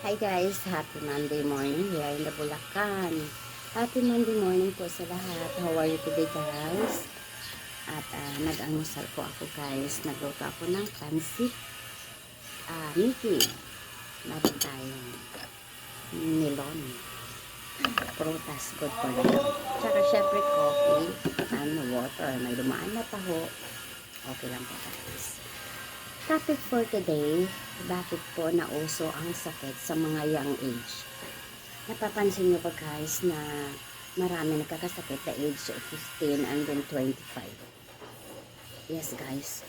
Hi guys, happy Monday morning here in the Bulacan. Happy Monday morning po sa lahat. How are you today guys? At nag-almusal po ako guys. Nagluto ako ng pansit Mickey. Meron tayong melon. Prutas, good for the health. Tsaka syempre coffee and water. May dumaan na taho. Okay lang po guys. Topic for today, bakit po nauso ang sakit sa mga young age? Napapansin nyo ba guys na marami nagkakasakit na age of 15 and then 25? Yes guys.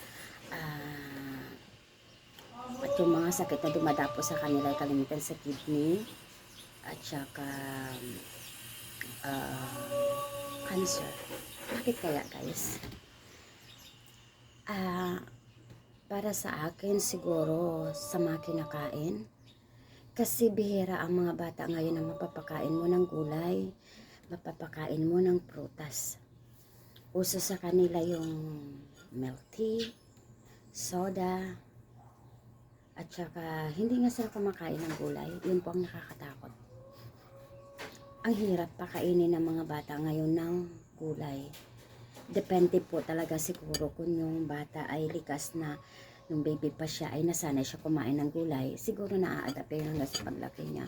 At yung mga sakit na dumadapo sa kanila ay kalimitan sa kidney at saka cancer. Bakit kaya guys? Para sa akin siguro sa mga kinakain. Kasi bihira ang mga bata ngayon na mapapakain mo ng gulay, mapapakain mo ng prutas. Uso sa kanila yung milk tea, soda, at saka hindi nga sila kumakain ng gulay. Yun po ang nakakatakot. Ang hirap pakainin ng mga bata ngayon ng gulay. Depende po talaga siguro kung yung bata ay likas na nung baby pa siya ay nasanay siya kumain ng gulay, siguro na-a-adapt yun hanggang sa paglaki niya.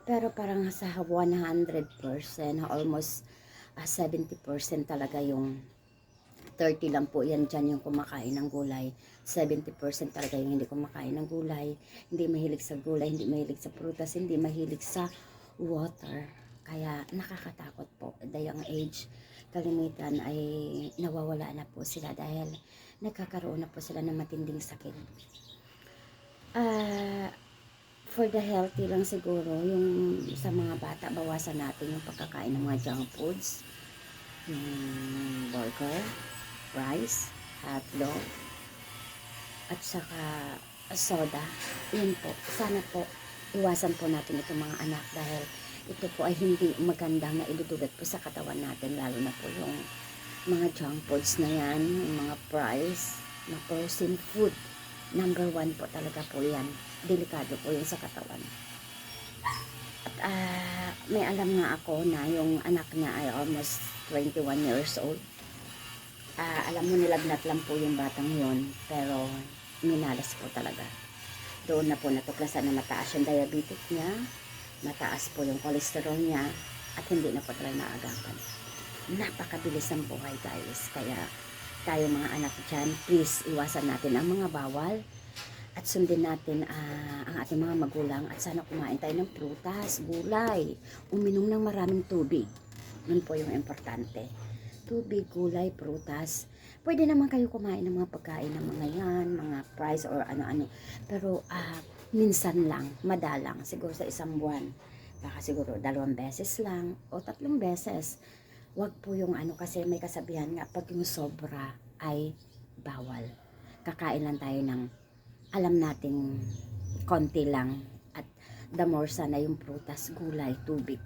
Pero parang sa 100%, almost 70% talaga yung 30 lang po yan dyan yung kumakain ng gulay. 70% talaga yung hindi kumakain ng gulay, hindi mahilig sa gulay, hindi mahilig sa prutas, hindi mahilig sa water. Kaya nakakatakot po. The young age, kalimitan ay nawawala na po sila dahil nagkakaroon na po sila ng matinding sakit. For the healthy lang siguro, yung sa mga bata, bawasan natin yung pagkakain ng mga junk foods, yung burger, rice, hotdog, at saka soda. Yun po, sana po iwasan po natin itong mga anak dahil ito po ay hindi magandang na idudulot po sa katawan natin, lalo na po yung mga junk foods na yan, yung mga fries, na frozen food. Number 1 po talaga po yan. Delikado po yun sa katawan. At may alam nga ako na yung anak niya ay almost 21 years old. Alam mo, nilagnat lang po yung batang yun, pero minalas po talaga. Doon na po natuklasan na mataas yung diabetes niya, mataas po yung cholesterol niya, at hindi na po talaga naagapan. Napakabilis ang buhay guys, kaya tayo mga anak dyan, please iwasan natin ang mga bawal at sundin natin ang ating mga magulang at sana kumain tayo ng prutas, gulay, uminom ng maraming tubig. Yun po yung importante. Tubig, gulay, prutas. Pwede naman kayo kumain ng mga pagkain ng mga yan, mga fries or ano-ano. Pero minsan lang, madalang, siguro sa isang buwan. Baka siguro 2 beses lang o 3 beses. Wag po yung kasi may kasabihan nga, pag yung sobra ay bawal. Kakain lang tayo ng alam nating konti lang at the more sana yung prutas, gulay, tubig.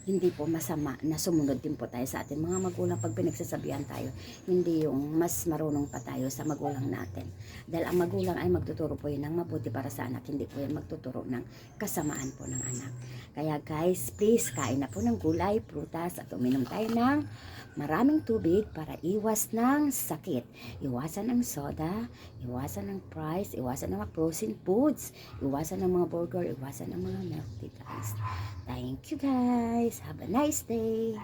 Hindi po masama na sumunod din po tayo sa ating mga magulang pag pinagsasabihan tayo. Hindi yung mas marunong pa tayo sa magulang natin. Dahil ang magulang ay magtuturo po yun ng mabuti para sa anak. Hindi po yan magtuturo ng kasamaan po ng anak. Kaya guys, please kain na po ng gulay, prutas at uminom tayo ng maraming tubig para iwas ng sakit. Iwasan ng soda, iwasan ng fries, iwasan ng mga frozen foods, iwasan ng mga burger, iwasan ng mga milk tea guys. Thank you guys. Have a nice day.